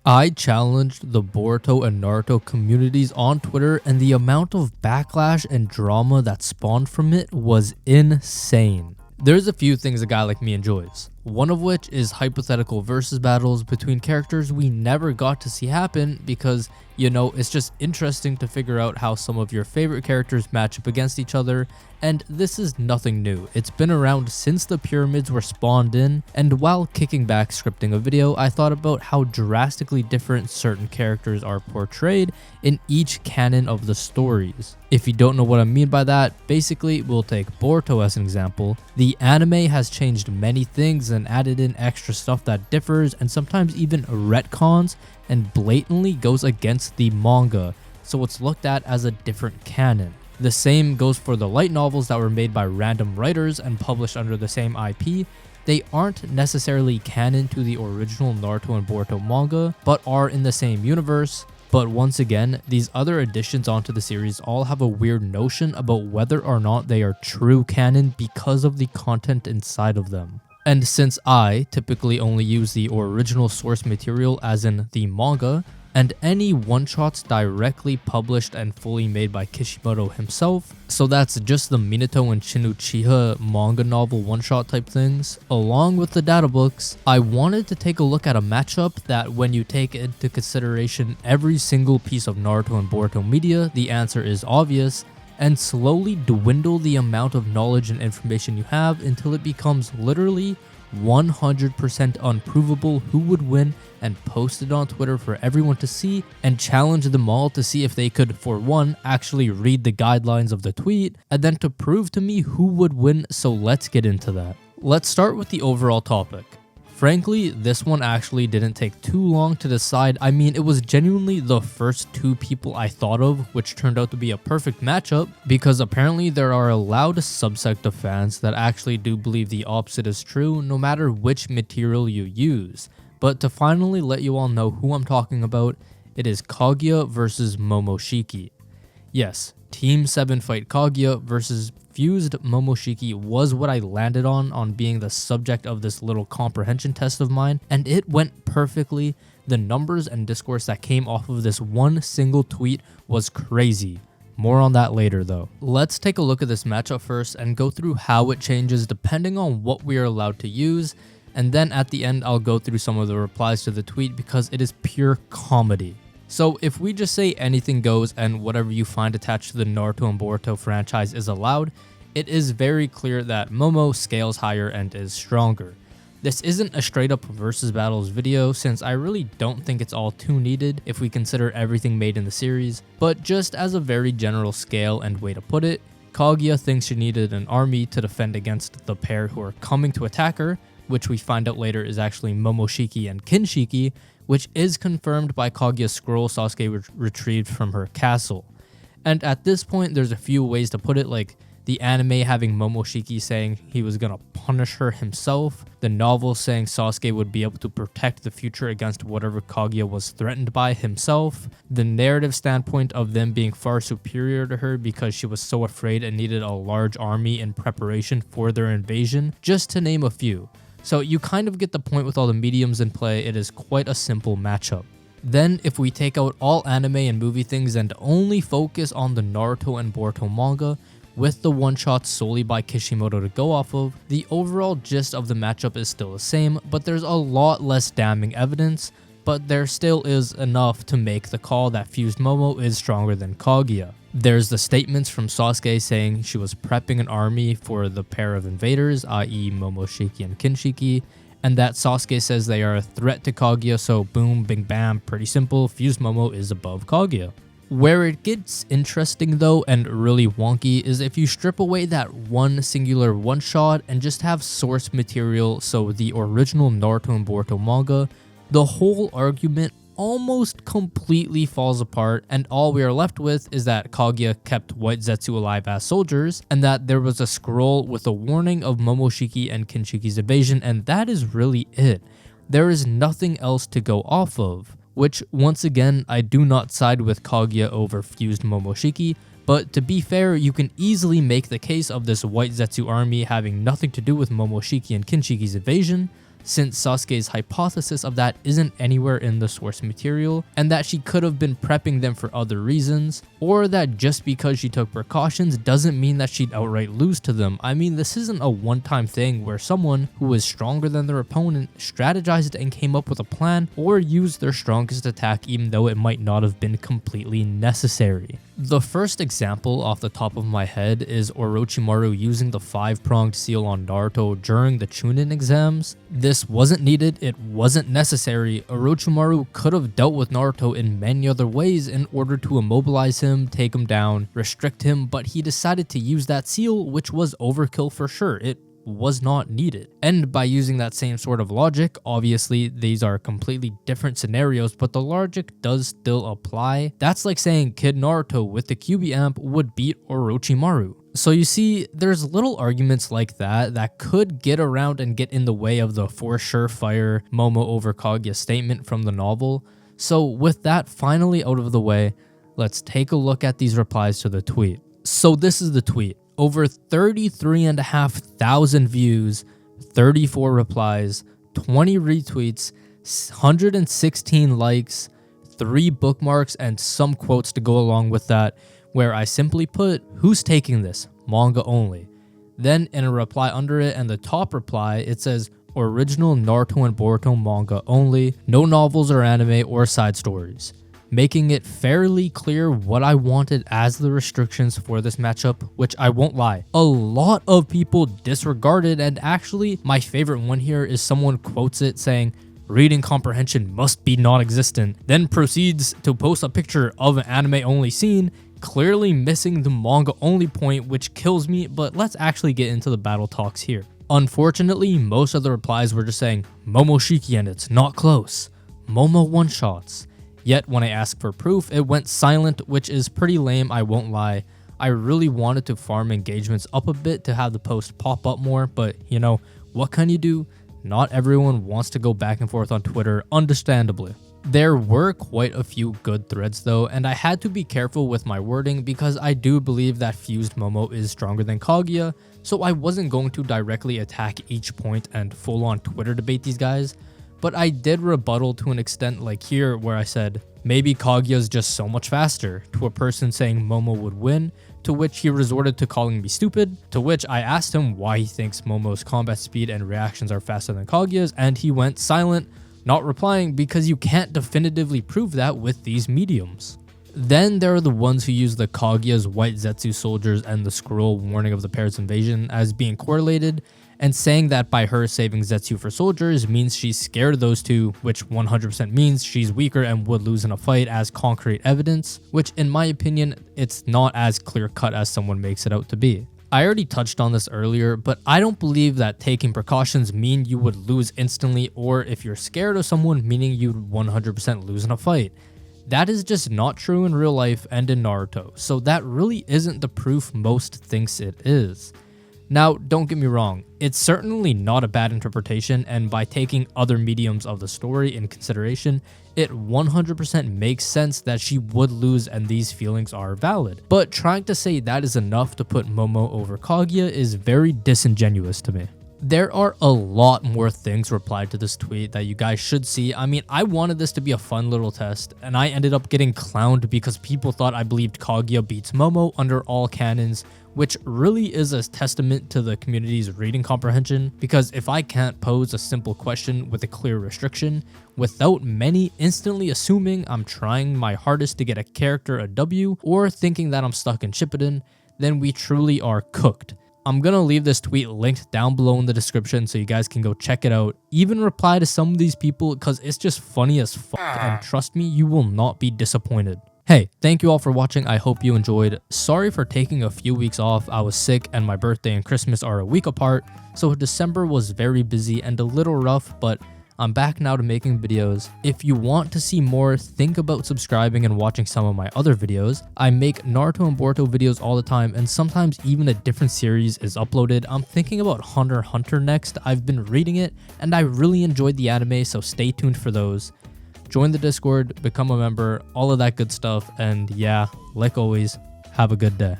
I challenged the Boruto and Naruto communities on Twitter, and the amount of backlash and drama that spawned from it was insane. There's a few things a guy like me enjoys, one of which is hypothetical versus battles between characters we never got to see happen because, it's just interesting to figure out how some of your favorite characters match up against each other, and this is nothing new. It's been around since the pyramids were spawned in, and while kicking back scripting a video, I thought about how drastically different certain characters are portrayed in each canon of the stories. If you don't know what I mean by that, basically we'll take Boruto as an example. The anime has changed many things and added in extra stuff that differs and sometimes even retcons and blatantly goes against the manga, so it's looked at as a different canon. The same goes for the light novels that were made by random writers and published under the same IP. They aren't necessarily canon to the original Naruto and Boruto manga, but are in the same universe. But once again, these other additions onto the series all have a weird notion about whether or not they are true canon because of the content inside of them. And since I typically only use the original source material as in the manga, and any one-shots directly published and fully made by Kishimoto himself, so that's just the Minato and Shin Uchiha manga novel one-shot type things, along with the data books, I wanted to take a look at a matchup that when you take into consideration every single piece of Naruto and Boruto media, the answer is obvious, and slowly dwindle the amount of knowledge and information you have until it becomes literally 100% unprovable who would win, and post it on Twitter for everyone to see and challenge them all to see if they could, for one, actually read the guidelines of the tweet, and then to prove to me who would win. So let's get into that. Let's start with the overall topic. Frankly, this one actually didn't take too long to decide. I mean, it was genuinely the first two people I thought of, which turned out to be a perfect matchup, because apparently there are a loud subsect of fans that actually do believe the opposite is true, no matter which material you use. But to finally let you all know who I'm talking about, it is Kaguya versus Momoshiki. Yes, Team 7 fight Kaguya versus Fused Momoshiki was what I landed on being the subject of this little comprehension test of mine, and it went perfectly. The numbers and discourse that came off of this one single tweet was crazy. More on that later though. Let's take a look at this matchup first and go through how it changes depending on what we are allowed to use, and then at the end I'll go through some of the replies to the tweet because it is pure comedy. So if we just say anything goes and whatever you find attached to the Naruto and Boruto franchise is allowed, it is very clear that Momo scales higher and is stronger. This isn't a straight up versus battles video since I really don't think it's all too needed if we consider everything made in the series, but just as a very general scale and way to put it, Kaguya thinks she needed an army to defend against the pair who are coming to attack her, which we find out later is actually Momoshiki and Kinshiki, which is confirmed by Kaguya's scroll Sasuke retrieved from her castle. And at this point, there's a few ways to put it, like the anime having Momoshiki saying he was gonna punish her himself, the novel saying Sasuke would be able to protect the future against whatever Kaguya was threatened by himself, the narrative standpoint of them being far superior to her because she was so afraid and needed a large army in preparation for their invasion, just to name a few. So you kind of get the point with all the mediums in play. It is quite a simple matchup. Then if we take out all anime and movie things and only focus on the Naruto and Boruto manga, with the one-shots solely by Kishimoto to go off of, the overall gist of the matchup is still the same, but there's a lot less damning evidence, but there still is enough to make the call that Fused Momo is stronger than Kaguya. There's the statements from Sasuke saying she was prepping an army for the pair of invaders, i.e. Momoshiki and Kinshiki, and that Sasuke says they are a threat to Kaguya, so boom, bing bam, pretty simple, Fused Momo is above Kaguya. Where it gets interesting though and really wonky is if you strip away that one singular one shot and just have source material, so the original Naruto and Boruto manga, the whole argument almost completely falls apart, and all we are left with is that Kaguya kept White Zetsu alive as soldiers, and that there was a scroll with a warning of Momoshiki and Kinshiki's invasion, and that is really it. There is nothing else to go off of, which once again, I do not side with Kaguya over Fused Momoshiki, but to be fair, you can easily make the case of this White Zetsu army having nothing to do with Momoshiki and Kinshiki's invasion, since Sasuke's hypothesis of that isn't anywhere in the source material, and that she could have been prepping them for other reasons, or that just because she took precautions doesn't mean that she'd outright lose to them. I mean, this isn't a one-time thing where someone who was stronger than their opponent strategized and came up with a plan, or used their strongest attack even though it might not have been completely necessary. The first example off the top of my head is Orochimaru using the 5-pronged seal on Naruto during the Chunin exams. This wasn't needed, it wasn't necessary. Orochimaru could have dealt with Naruto in many other ways in order to immobilize him, take him down, restrict him, but he decided to use that seal, which was overkill for sure. It was not needed. And by using that same sort of logic, obviously these are completely different scenarios, but the logic does still apply. That's like saying Kid Naruto with the QB amp would beat Orochimaru. So you see, there's little arguments like that could get around and get in the way of the for sure fire Momo over Kaguya statement from the novel. So with that finally out of the way, let's take a look at these replies to the tweet. So this is the tweet. Over 33,500 views, 34 replies, 20 retweets, 116 likes, 3 bookmarks, and some quotes to go along with that, where I simply put, "Who's taking this? Manga only." Then in a reply under it and the top reply, it says, "Original Naruto and Boruto manga only, no novels or anime or side stories," making it fairly clear what I wanted as the restrictions for this matchup, which I won't lie, a lot of people disregarded, and actually my favorite one here is someone quotes it saying, "Reading comprehension must be non-existent," then proceeds to post a picture of an anime only scene, clearly missing the manga only point, which kills me, but let's actually get into the battle talks here. Unfortunately, most of the replies were just saying, "Momoshiki and it's not close. Momo one-shots." Yet when I asked for proof, it went silent, which is pretty lame, I won't lie. I really wanted to farm engagements up a bit to have the post pop up more, but you know, what can you do? Not everyone wants to go back and forth on Twitter, understandably. There were quite a few good threads though, and I had to be careful with my wording because I do believe that fused Momo is stronger than Kaguya, so I wasn't going to directly attack each point and full on Twitter debate these guys. But I did rebuttal to an extent, like here where I said, "Maybe Kaguya's just so much faster," to a person saying Momo would win, to which he resorted to calling me stupid, to which I asked him why he thinks Momo's combat speed and reactions are faster than Kaguya's, and he went silent, not replying because you can't definitively prove that with these mediums. Then there are the ones who use the Kaguya's white Zetsu soldiers and the scroll warning of the Paris invasion as being correlated, and saying that by her saving Zetsu for soldiers means she's scared of those two, which 100% means she's weaker and would lose in a fight as concrete evidence, which in my opinion, it's not as clear cut as someone makes it out to be. I already touched on this earlier, but I don't believe that taking precautions mean you would lose instantly, or if you're scared of someone meaning you'd 100% lose in a fight. That is just not true in real life and in Naruto, so that really isn't the proof most thinks it is. Now, don't get me wrong, it's certainly not a bad interpretation, and by taking other mediums of the story in consideration, it 100% makes sense that she would lose and these feelings are valid. But trying to say that is enough to put Momo over Kaguya is very disingenuous to me. There are a lot more things replied to this tweet that you guys should see. I mean, I wanted this to be a fun little test, and I ended up getting clowned because people thought I believed Kaguya beats Momo under all canons, which really is a testament to the community's reading comprehension, because if I can't pose a simple question with a clear restriction, without many instantly assuming I'm trying my hardest to get a character a W, or thinking that I'm stuck in Shippuden, then we truly are cooked. I'm gonna leave this tweet linked down below in the description so you guys can go check it out. Even reply to some of these people because it's just funny as fuck, and trust me, you will not be disappointed. Hey, thank you all for watching. I hope you enjoyed. Sorry for taking a few weeks off. I was sick and my birthday and Christmas are a week apart, so December was very busy and a little rough, but I'm back now to making videos. If you want to see more, think about subscribing and watching some of my other videos. I make Naruto and Boruto videos all the time, and sometimes even a different series is uploaded. I'm thinking about Hunter x Hunter next. I've been reading it and I really enjoyed the anime, so stay tuned for those. Join the Discord, become a member, all of that good stuff, and yeah, like always, have a good day.